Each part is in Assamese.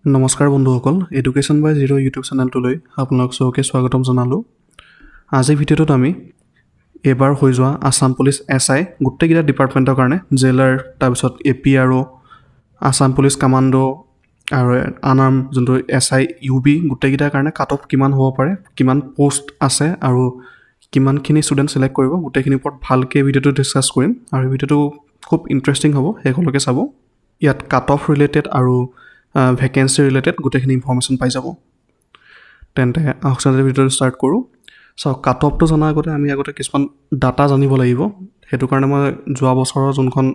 নমস্কাৰ বন্ধুসকল, এডুকেশ্যন বাই জিৰ' ইউটিউব চেনেলটোলৈ আপোনালোক চবকে স্বাগতম জনালোঁ। আজিৰ ভিডিঅ'টোত আমি এইবাৰ হৈ যোৱা আছাম পুলিচ SI গোটেইকেইটা ডিপাৰ্টমেণ্টৰ কাৰণে জেইলাৰ, তাৰপিছত APRO, আছাম পুলিচ কামাণ্ডো আৰু আনাৰ্ম যোনটো SI UB গোটেইকেইটাৰ কাৰণে কাট অফ কিমান হ'ব পাৰে, কিমান পোষ্ট আছে আৰু কিমানখিনি ষ্টুডেণ্ট ছিলেক্ট কৰিব, গোটেইখিনিৰ ওপৰত ভালকৈ ভিডিঅ'টো ডিছকাছ কৰিম আৰু ভিডিঅ'টো খুব ইণ্টাৰেষ্টিং হ'ব, শেষলৈকে চাব। ইয়াত কাট অফ ৰিলেটেড আৰু ভেকেঞ্চি ৰিলেটেড গোটেইখিনি ইনফৰ্মেশ্যন পাই যাব। তেন্তে আহকচোন ভিডিঅ'টো ষ্টাৰ্ট কৰোঁ। চাওক, কাট অফটো জনাৰ আগতে আমি কিছুমান ডাটা জানিব লাগিব। সেইটো কাৰণে মই যোৱা বছৰৰ যোনখন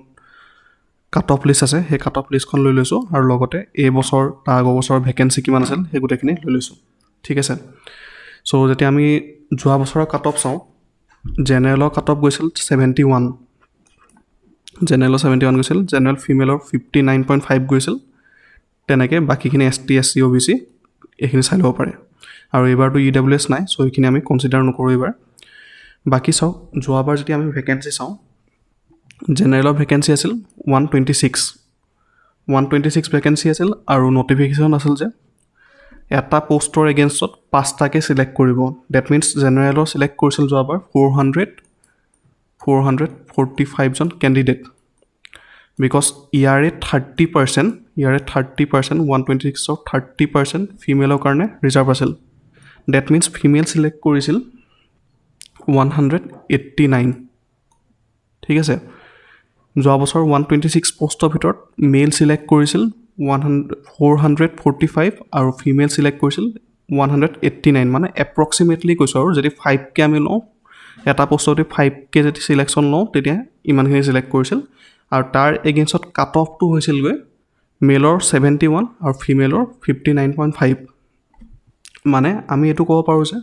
কাট অফ লিষ্ট আছে সেই কাট অফ লিষ্টখন লৈ লৈছোঁ আৰু লগতে এই বছৰ তাৰ আগৰ বছৰৰ ভেকেঞ্চি কিমান আছিল সেই গোটেইখিনি লৈ লৈছোঁ। ঠিক আছে। চ' যেতিয়া আমি যোৱা বছৰৰ কাট অফ চাওঁ, জেনেৰেলৰ কাট অফ গৈছিল 71, জেনেৰেলৰ 71 গৈছিল, জেনেৰেল ফিমেলৰ 59.5 গৈছিল। তেনেকৈ বাকীখিনি ST SC OBC এইখিনি চাই ল'ব পাৰে। আৰু এইবাৰতো EWS নাই, চ' এইখিনি আমি কনচিডাৰ নকৰোঁ এইবাৰ। বাকী চাওক, যোৱাবাৰ যেতিয়া আমি ভেকেঞ্চি চাওঁ, জেনেৰেলৰ ভেকেঞ্চি আছিল 126 ভেকেঞ্চি আছিল আৰু নটিফিকেশ্যন আছিল যে এটা পষ্টৰ এগেইনষ্টত 5টাকৈ ছিলেক্ট কৰিব। ডেট মিনছ জেনেৰেলৰ ছিলেক্ট কৰিছিল যোৱাবাৰ 445জন কেণ্ডিডেট। বিকজ ইয়াৰে 30%, 126ৰ 30% ফিমেলৰ কাৰণে ৰিজাৰ্ভ আছিল। ডেট মিনছ ফিমেল ছিলেক্ট কৰিছিল 189। ঠিক আছে। যোৱা বছৰ 126 পষ্টৰ ভিতৰত মেল ছিলেক্ট কৰিছিল 445 আৰু ফিমেল ছিলেক্ট কৰিছিল 189। মানে এপ্ৰক্সিমেটলি কৈছোঁ আৰু যদি 5কে আমি লওঁ, এটা পষ্টতে 5কে যদি ছিলেকশ্যন লওঁ তেতিয়া ইমানখিনি ছিলেক্ট কৰিছিল। আৰু তাৰ এগেইনষ্টত কাট অফটো হৈছিলগৈ মেলৰ 71 আৰু ফিমেলৰ 59.5। মানে আমি এইটো ক'ব পাৰোঁ যে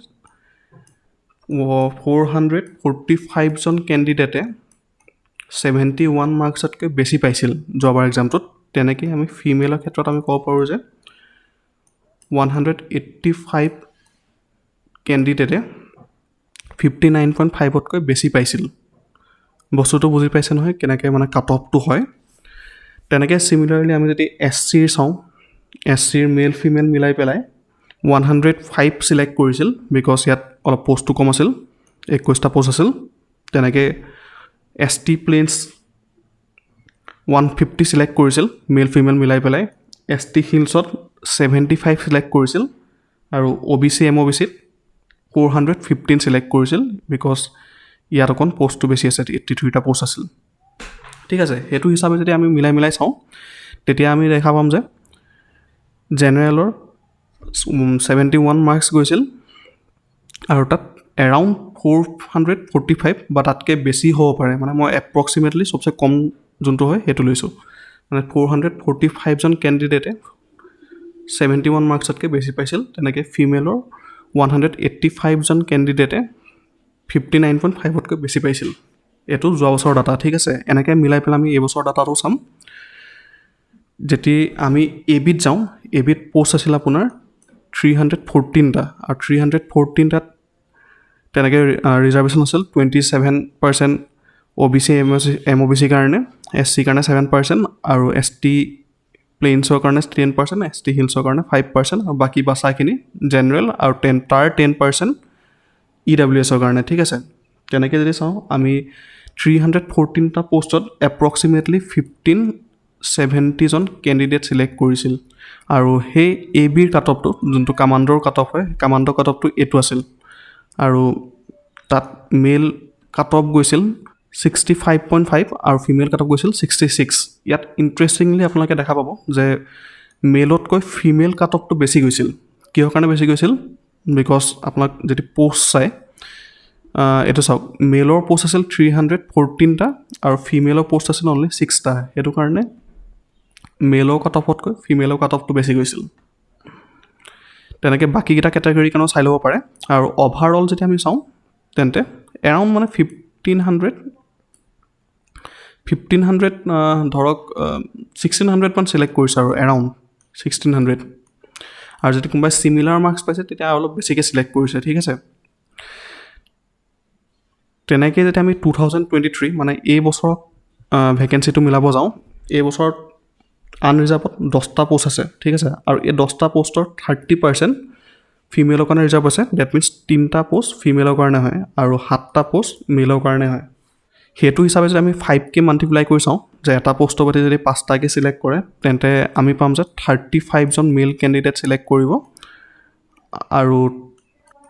445জন কেণ্ডিডেটে 71 মাৰ্কছতকৈ বেছি পাইছিল যোৱাবাৰ এক্সামটোত। তেনেকৈ আমি ফিমেলৰ ক্ষেত্ৰত আমি ক'ব পাৰোঁ যে 185 কেণ্ডিডেটে 59.5তকৈ বেছি পাইছিল। বস্তুটো বুজি পাইছে নহয় কেনেকৈ মানে কাট অফটো হয়। তেনেকৈ চিমিলাৰলি আমি যদি SCৰ চাওঁ, SCৰ মেল ফিমেল মিলাই পেলাই 105 ছিলেক্ট কৰিছিল, বিকজ ইয়াত অলপ পষ্টটো কম আছিল, 21টা পষ্ট আছিল। তেনেকৈ ST প্লেইনছ 150 ছিলেক্ট কৰিছিল মেল ফিমেল মিলাই পেলাই। ST হিলছত 75 ছিলেক্ট কৰিছিল আৰু OBC MOBCত 415 ছিলেক্ট কৰিছিল, বিকজ ইয়াত অকণ পষ্টটো বেছি আছে, 83টা পষ্ট আছিল। ঠিক আছে। সেইটো হিচাপে যদি আমি মিলাই চাওঁ, তেতিয়া আমি দেখা পাম যে জেনেৰেলৰ 71 মাৰ্কছ গৈছিল আৰু তাত এৰাউণ্ড 445 বা তাতকৈ বেছি হ'ব পাৰে। মানে মই এপ্ৰক্সিমেটলি চবচে কম যোনটো হয় সেইটো লৈছোঁ। মানে 445জন কেণ্ডিডেটে 71 মাৰ্কছতকৈ বেছি পাইছিল। তেনেকৈ ফিমেলৰ 185জন কেণ্ডিডেটে 59.5তকৈ বেছি পাইছিল। এইটো যোৱা বছৰৰ ডাটা। ঠিক আছে। এনেকৈ মিলাই পেলাই আমি এইবছৰৰ ডাটাটো চাম। যেতিয়া আমি ABত যাওঁ, ABত পষ্ট আছিল আপোনাৰ 314টা আৰু 314টাত তেনেকৈ ৰিজাৰ্ভেশ্যন আছিল 27% OBC MOBCৰ কাৰণে, SC কাৰণে 7% আৰু ST প্লেইনছৰ কাৰণে 10%, ST হিলছৰ কাৰণে 5% আৰু বাকী বাচাখিনি জেনেৰেল আৰু 10% EWSৰ কাৰণে। ঠিক আছে। তেনেকৈ যদি চাওঁ, আমি 314টা পষ্টত এপ্ৰক্সিমেটলি 1570জন কেণ্ডিডেট ছিলেক্ট কৰিছিল। আৰু সেই ABৰ কাট অফটো যোনটো কামাণ্ডৰ কাট অফ হয়, কামাণ্ডৰ কাট অফটো এইটো আছিল। আৰু তাত মেল কাট অফ গৈছিল 65.5 আৰু ফিমেল কাট অফ গৈছিল 66। ইয়াত ইণ্টাৰেষ্টিংলি আপোনালোকে দেখা পাব যে মেলতকৈ ফিমেল কাট অফটো বেছি গৈছিল। কিহৰ কাৰণে বেছি গৈছিল? বিকজ আপোনাক যদি পষ্ট চাই, এইটো চাওক, মেলৰ পষ্ট আছিল 314টা আৰু ফিমেলৰ পষ্ট আছিল অনলি 6টা। সেইটো কাৰণে মেলৰ কাট অফতকৈ ফিমেলৰ কাট অফটো বেছি গৈছিল। তেনেকৈ বাকীকেইটা কেটেগৰীৰ কাৰণেও চাই ল'ব পাৰে। আৰু অভাৰঅল যদি আমি চাওঁ, তেন্তে এৰাউণ্ড মানে 1500 ধৰক 1600 মান ছিলেক্ট কৰিছে আৰু এৰাউণ্ড 1600। আৰু যদি কোনোবাই চিমিলাৰ মাৰ্কছ পাইছে তেতিয়া অলপ বেছিকৈ ছিলেক্ট কৰিছে। ঠিক আছে। তেনেকৈ যেতিয়া আমি 2023 মানে এই বছৰত ভেকেঞ্চিটো মিলাব যাওঁ, এই বছৰত আনৰিজাৰ্ভত 10টা পোষ্ট আছে ঠিক আছে আৰু এই 10টা পোষ্টৰ 30% ফিমেলৰ কাৰণে ৰিজাৰ্ভ আছে ডেট মিনছ 3টা পোষ্ট ফিমেলৰ কাৰণে হয় আৰু 7টা পোষ্ট মেলৰ কাৰণে হয় সেইটো হিচাপে যদি আমি 5K মাল্টিপ্লাই কৰি চাওঁ যে এটা পোষ্টৰ প্ৰতি যদি 5টাকে চিলেক্ট কৰে তেন্তে আমি পাম যে 35 জন মেল কেণ্ডিডেট চিলেক্ট কৰিব আৰু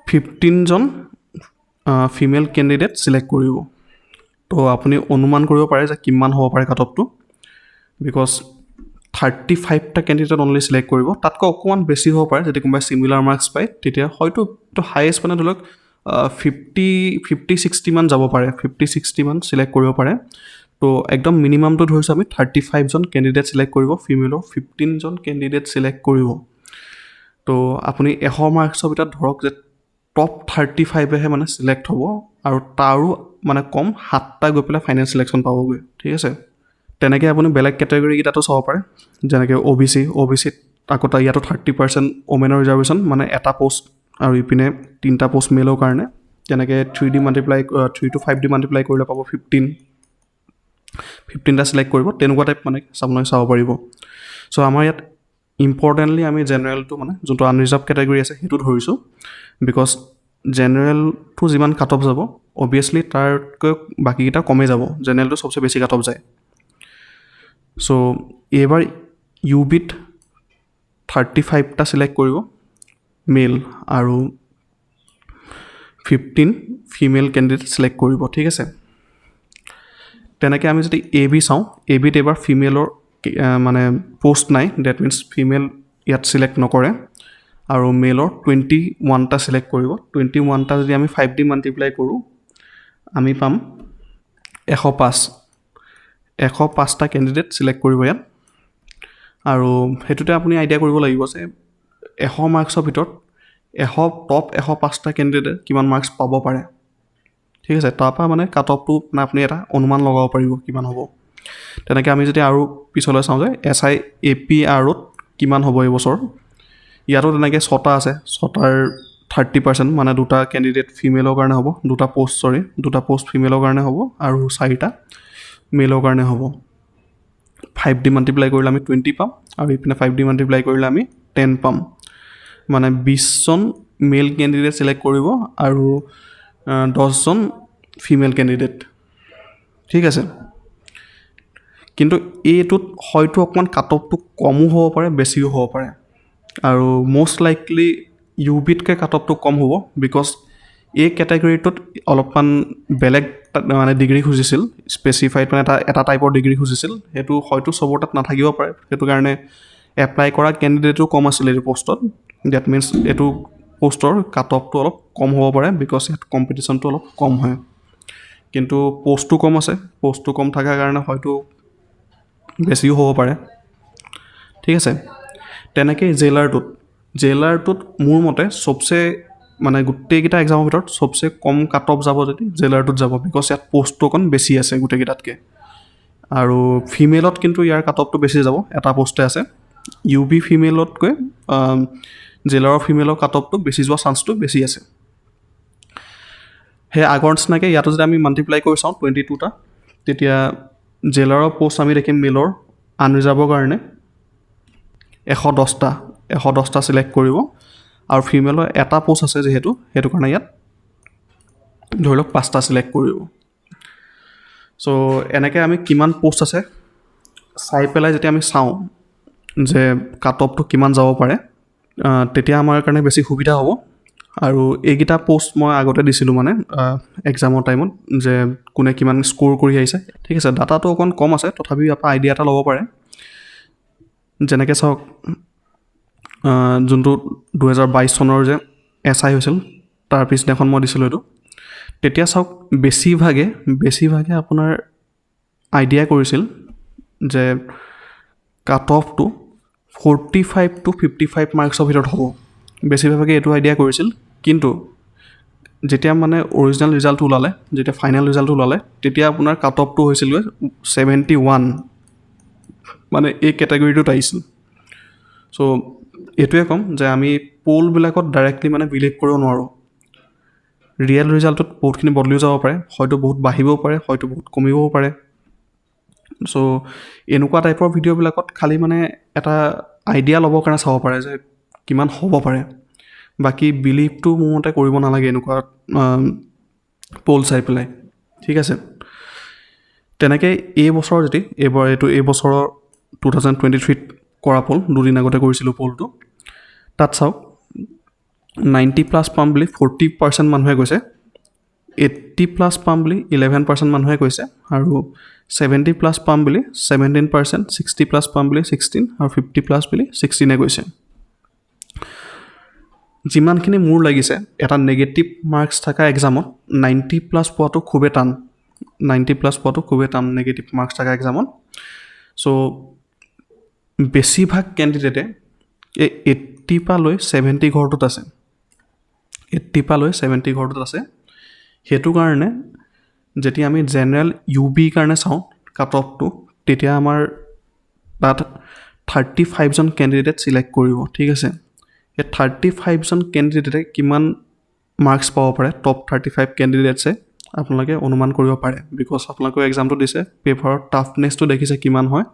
15 জন ফিমেল কেণ্ডিডেট চিলেক্ট কৰিব তো আপুনি অনুমান কৰিব পাৰে যে কিমান হ'ব পাৰে কাটঅফটো বিকজ 35টা কেণ্ডিডেট অনলি চিলেক্ট কৰিব তাতকৈ অকণমান বেছি হ'ব পাৰে যদি কোনোবাই চিমিলাৰ মাৰ্কছ পায় তেতিয়া হয়তো তো হাইয়েষ্ট মানে ধৰি লওক 50-60 মান যাব পাৰে 50-60 মান চিলেক্ট কৰিব পাৰে তো একদম মিনিমামটো ধৰিছোঁ আমি 35 জন কেণ্ডিডেট চিলেক্ট কৰিব ফিমেলৰ 15 জন কেণ্ডিডেট চিলেক্ট কৰিব তো আপুনি 100 মাৰ্কছৰ ভিতৰত ধৰক যে টপ 35হে মানে চিলেক্ট হ'ব আৰু তাৰো মানে কম 7টা গৈ পেলাই ফাইনেল চিলেকশ্যন পাবগৈ ঠিক আছে তেনেকৈ আপুনি বেলেগ কেটেগৰীকেইটাতো চাব পাৰে যেনেকৈ অ'বিচিত আকৌ ইয়াতো 30% ওমেনৰ ৰিজাৰ্ভেশ্যন মানে এটা পোষ্ট আৰু ইপিনে 3টা পোষ্ট মেলৰ কাৰণে যেনেকৈ 3 to 5D মাল্টিপ্লাই কৰিলে পাব 15টা চিলেক্ট কৰিব তেনেকুৱা টাইপ মানে আপোনালোকে চাব পাৰিব চ' আমাৰ ইয়াত ইম্পৰ্টেণ্টলি আমি জেনেৰেলটো মানে যোনটো আনৰিজাৰ্ভ কেটেগৰী আছে সেইটো ধৰিছোঁ বিকজ জেনেৰেলটো যিমান কাট অফ যাব অবভিয়াছলি তাৰকৈ বাকীকেইটা কমেই যাব জেনেৰেলটো চবচে বেছি কাট অফ যায় চ' এইবাৰ ইউবিত 35টা চিলেক্ট কৰিব মেল আৰু 15 ফিমেল কেণ্ডিডেট চিলেক্ট কৰিব ঠিক আছে তেনেকৈ আমি যদি এ বি চাওঁ এ বিত এইবাৰ ফিমেলৰ মানে পোষ্ট নাই ডেট মিনছ ফিমেল ইয়াত চিলেক্ট নকৰে আৰু মেলৰ 21টা চিলেক্ট কৰিব 21টা যদি আমি 5D মাল্টিপ্লাই কৰোঁ আমি পাম 105টা কেণ্ডিডেট চিলেক্ট কৰিব ইয়াত আৰু সেইটোতে আপুনি আইডিয়া কৰিব লাগিব যে 100 মাৰ্কছৰ ভিতৰত টপ 105টা কেণ্ডিডেটে কিমান মাৰ্কছ পাব পাৰে ঠিক আছে তাৰপৰা মানে কাট অফটো মানে আপুনি এটা অনুমান লগাব পাৰিব কিমান হ'ব তেনেকৈ আমি যদি আৰু পিছলৈ চাওঁ যে SI APROত কিমান হ'ব এই বছৰ ইয়াতো তেনেকৈ 6টা আছে 6টাৰ 30% মানে 2টা কেণ্ডিডেট ফিমেলৰ কাৰণে হ'ব 2টা পোষ্ট ফিমেলৰ কাৰণে হ'ব আৰু 4টা মেলৰ কাৰণে হ'ব 5D মাল্টিপ্লাই কৰিলে আমি 20 পাম আৰু ইপিনে 5D মাল্টিপ্লাই কৰিলে আমি 10 পাম মানে 20 জন মেল কেণ্ডিডেট চিলেক্ট কৰিব আৰু 10 জন ফিমেল কেণ্ডিডেট ঠিক আছে কিন্তু এইটোত হয়তো অকণমান কাট অফটো কমো হ'ব পাৰে বেছিও হ'ব পাৰে আৰু মষ্ট লাইকলি ইউবিতকৈ কাট অফটো কম হ'ব বিকজ এই কেটেগৰীটোত অলপমান বেলেগ মানে ডিগ্ৰী খুজিছিল স্পেচিফাইড মানে এটা টাইপৰ ডিগ্ৰী খুজিছিল সেইটো হয়তো চবৰ তাত নাথাকিব পাৰে সেইটো কাৰণে এপ্লাই কৰা কেণ্ডিডেটো কম আছিলে এইটো পোষ্টত ডেট মিনছ এইটো পোষ্টৰ কাট অফটো অলপ কম হ'ব পাৰে বিকজ ইয়াত কম্পিটিশ্যনটো অলপ কম হয় কিন্তু পোষ্টটো কম আছে পোষ্টটো কম থকাৰ কাৰণে হয়তো বেছিও হ'ব পাৰে ঠিক আছে তেনেকৈ জেইলাৰটোত মোৰ মতে চবচে মানে গোটেইকেইটা এক্সামৰ ভিতৰত চবচে কম কাট অফ যাব যদি জেইলাৰটোত যাব বিকজ ইয়াত পোষ্টটো অকণ বেছি আছে গোটেইকেইটাতকৈ আৰু ফিমেলত কিন্তু ইয়াৰ কাট অফটো বেছি যাব এটা পোষ্টে আছে ইউবি ফিমেলতকৈ জেইলাৰৰ ফিমেলৰ কাট অফটো বেছি যোৱা চান্সটো বেছি আছে সেই আগৰ নিচিনাকৈ ইয়াতো যদি আমি মাল্টিপ্লাই কৰি চাওঁ 22টা তেতিয়া জেইলাৰৰ পোষ্ট আমি দেখিম মেলৰ আনৰিজাৰ্ভৰ কাৰণে 110টা চিলেক্ট কৰিব আৰু ফিমেলৰ এটা পোষ্ট আছে যিহেতু সেইটো কাৰণে ইয়াত ধৰি লওক 5টা চিলেক্ট কৰিব চ' এনেকৈ আমি কিমান পোষ্ট আছে চাই পেলাই যেতিয়া আমি চাওঁ যে কাট অফটো কিমান যাব পাৰে তেতিয়া আমাৰ কাৰণে বেছি সুবিধা হ'ব আৰু এইকেইটা পোষ্ট মই আগতে দিছিলোঁ মানে এক্সামৰ টাইমত যে কোনে কিমান স্ক'ৰ কৰি আহিছে ঠিক আছে ডাটাটো অকণ কম আছে তথাপিও ইয়াৰ পৰা আইডিয়া এটা ল'ব পাৰে যেনেকৈ চাওক যোনটো 2022 চনৰ যে SI হৈছিল তাৰ পিছদিনাখন মই দিছিলোঁ এইটো তেতিয়া চাওক বেছিভাগে আপোনাৰ আইডিয়া কৰিছিল যে কাট অফটো 45 to 55 মাৰ্কছৰ ভিতৰত হ'ব বেছিভাগে এইটো আইডিয়া কৰিছিল কিন্তু যেতিয়া মানে অৰিজিনেল ৰিজাল্টটো ওলালে যেতিয়া ফাইনেল ৰিজাল্টটো ওলালে তেতিয়া আপোনাৰ কাট অফটো হৈছিলগৈ 71 মানে এই কেটেগৰীটোত আহিছিল চ' এইটোৱে ক'ম যে আমি পোলবিলাকত ডাইৰেক্টলি মানে বিলিভ কৰিব নোৱাৰোঁ ৰিয়েল ৰিজাল্টত বহুতখিনি বদলিও যাব পাৰে হয়তো বহুত বাঢ়িবও পাৰে হয়তো বহুত কমিবও পাৰে চ' এনেকুৱা টাইপৰ ভিডিঅ'বিলাকত খালি মানে এটা আইডিয়া ল'বৰ কাৰণে চাব পাৰে যে কিমান হ'ব পাৰে। বাকী বিলিভটো মোৰ মতে কৰিব নালাগে এনেকুৱা পল চাই পেলাই, ঠিক আছে। তেনেকৈ এই বছৰৰ 2023 কৰা পল, দুদিন আগতে কৰিছিলোঁ পলটো। তাত চাওক 90+ পাম বুলি 40% মানুহে কৈছে, 80+ পাম বুলি 11% মানুহে কৈছে, আৰু 70+ পাম বুলি 17%, 60+ পাম বুলি 16, আৰু 50+ বুলি 16 কৈছে। যিমানখিনি মোৰ লাগিছে এটা নেগেটিভ মাৰ্কছ থকা এক্সামত 90+ পোৱাটো খুবেই টান, 90+ পোৱাটো খুবেই টান নেগেটিভ মাৰ্কছ থকা এক্সামত। চ' বেছিভাগ কেণ্ডিডেটে এই 80 পৰা লৈ 70 ঘৰটোত আছে, 80 পৰা লৈ 70 ঘৰটোত আছে। সেইটো কাৰণে যেতিয়া আমি জেনেৰেল UBৰ কাৰণে চাওঁ কাট অফটো, তেতিয়া আমাৰ তাত 35জন কেণ্ডিডেট চিলেক্ট কৰিব, ঠিক আছে। এই 35জন কেণ্ডিডেটে কিমান মাৰ্কছ পাব পাৰে, টপ 35 কেণ্ডিডেটছে আপোনালোকে অনুমান কৰিব পাৰে, বিকজ আপোনালোকে এক্সামটো দিছে, পেপাৰৰ টাফনেছটো দেখিছে কিমান হয়,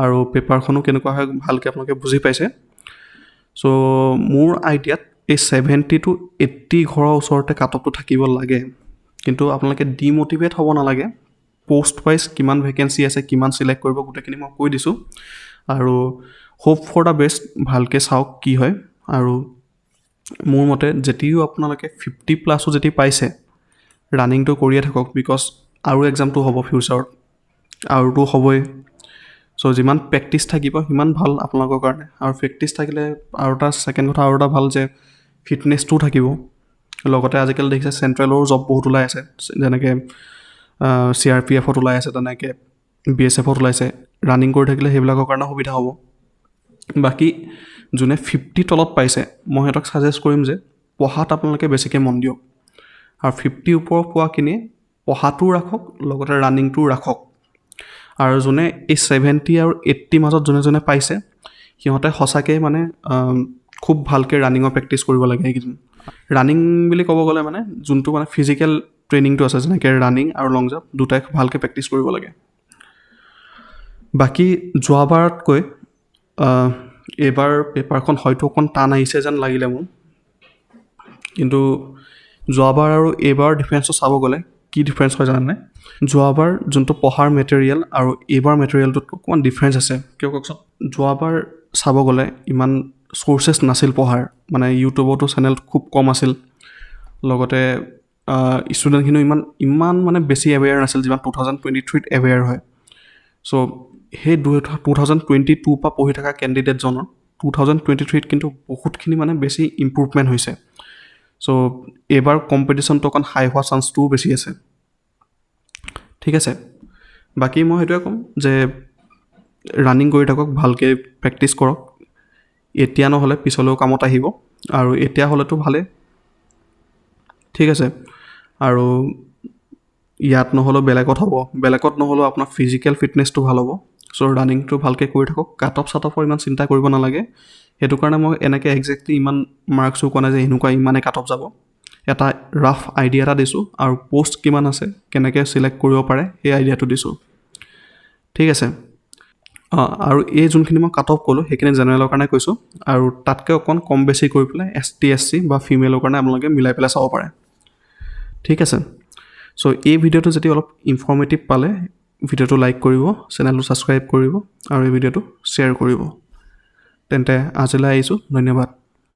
আৰু পেপাৰখনো কেনেকুৱা হয় ভালকৈ আপোনালোকে বুজি পাইছে। চ' মোৰ আইডিয়াত এই 70 to 80 ঘৰৰ ওচৰতে কাট অফটো থাকিব লাগে। কিন্তু আপোনালোকে ডিম'টিভেট হ'ব নালাগে, পোষ্ট ৱাইজ কিমান ভেকেঞ্চি আছে, কিমান চিলেক্ট কৰিব, গোটেইখিনি মই কৈ দিছোঁ। আৰু হোপ ফৰ দ্য বেষ্ট, ভালকৈ চাওক কি হয়। আৰু মোৰ মতে যেতিয়াও আপোনালোকে 50+ যদি পাইছে, ৰানিংটো কৰিয়ে থাকক, বিকজ আৰু এক্সামটো হ'ব ফিউচাৰত, আৰুতো হ'বই। চ' যিমান প্ৰেক্টিচ থাকিব সিমান ভাল আপোনালোকৰ কাৰণে। আৰু প্ৰেক্টিচ থাকিলে আৰু এটা ছেকেণ্ড কথা আৰু এটা ভাল যে ফিটনেছটোও থাকিব। লগতে আজিকালি দেখিছে চেণ্ট্ৰেলৰো জব বহুত ওলাই আছে, যেনেকৈ CRPFত ওলাই আছে, তেনেকৈ BSFত ওলাইছে। ৰানিং কৰি থাকিলে সেইবিলাকৰ কাৰণে সুবিধা হ'ব। বাকী যোনে 50 তলত পাইছে, মই সিহঁতক ছাজেষ্ট কৰিম যে পঢ়াত আপোনালোকে বেছিকৈ মন দিয়ক। আৰু 50 ওপৰত পোৱাখিনিয়ে পঢ়াটোও ৰাখক, লগতে ৰানিংটোও ৰাখক। আৰু যোনে এই 70 আৰু 80 মাজত যোনে পাইছে, সিহঁতে সঁচাকৈ মানে খুব ভালকৈ ৰানিঙৰ প্ৰেক্টিচ কৰিব লাগে এইকেইদিন। ৰানিং বুলি ক'ব গ'লে মানে যোনটো মানে ফিজিকেল ট্ৰেইনিংটো আছে, যেনেকৈ ৰানিং আৰু লং জাম্প, দুটাই ভালকৈ প্ৰেক্টিচ কৰিব লাগে। বাকী যোৱাবাৰতকৈ এইবাৰ পেপাৰখন হয়তো অকণ টান আহিছে যেন লাগিলে মোৰ, কিন্তু যোৱাবাৰ আৰু এইবাৰ ডিফাৰেঞ্চটো চাব গ'লে কি ডিফাৰেঞ্চ হয় জানেনে? যোৱাবাৰ যোনটো পঢ়াৰ মেটেৰিয়েল আৰু এইবাৰ মেটেৰিয়েলটোত অকণমান ডিফাৰেঞ্চ আছে। কিয় কওকচোন? যোৱাবাৰ চাব গ'লে ইমান চ'ৰ্চেছ নাছিল পঢ়াৰ, মানে ইউটিউবতো চেনেল খুব কম আছিল, লগতে ষ্টুডেণ্টখিনিও ইমান মানে বেছি এৱেৰ নাছিল যিমান 2023 এৱেৰ হয়। চ' সেই 2022 পৰা পঢ়ি থকা কেণ্ডিডেটজনৰ 2023 কিন্তু বহুতখিনি মানে বেছি ইম্প্ৰুভমেণ্ট হৈছে। চ' এইবাৰ কম্পিটিশ্যনটো অকণ হাই হোৱা চান্সটোও বেছি আছে, ঠিক আছে। বাকী মই সেইটোৱে ক'ম যে ৰানিং কৰি থাকক, ভালকৈ প্ৰেক্টিচ কৰক। এতিয়া নহ'লে পিছলৈও কামত আহিব, আৰু এতিয়া হ'লেতো ভালেই, ঠিক আছে। আৰু ইয়াত নহ'লেও বেলেগত হ'ব, বেলেগত নহ'লেও আপোনাৰ ফিজিকেল ফিটনেছটো ভাল হ'ব। চ' ৰানিংটো ভালকৈ কৰি থাকক। কাট অফ ইমান চিন্তা কৰিব নালাগে। সেইটো কাৰণে মই এনেকৈ একজেক্টলি ইমান মাৰ্কছো কোৱা নাই যে এনেকুৱা ইমানেই কাট অফ যাব। এটা ৰাফ আইডিয়া এটা দিছোঁ, আৰু পষ্ট কিমান আছে, কেনেকৈ চিলেক্ট কৰিব পাৰে সেই আইডিয়াটো দিছোঁ, ঠিক আছে। আৰু এই যোনখিনি মই কাট অফ ক'লোঁ সেইখিনি জেনেৰেলৰ কাৰণে কৈছোঁ, আৰু তাতকৈ অকণ কম বেছি কৰি পেলাই ST SC বা ফিমেলৰ কাৰণে আপোনালোকে মিলাই পেলাই চাব পাৰে, ঠিক আছে। চ' এই ভিডিঅ'টো যদি অলপ ইনফৰ্মেটিভ পালে, ভিডিঅ'টো লাইক কৰিব, চেনেলটো ছাবস্ক্ৰাইব কৰিব, আৰু এই ভিডিঅ'টো শ্বেয়াৰ কৰিব। তেন্তে আজিলৈ আহিছোঁ, ধন্যবাদ।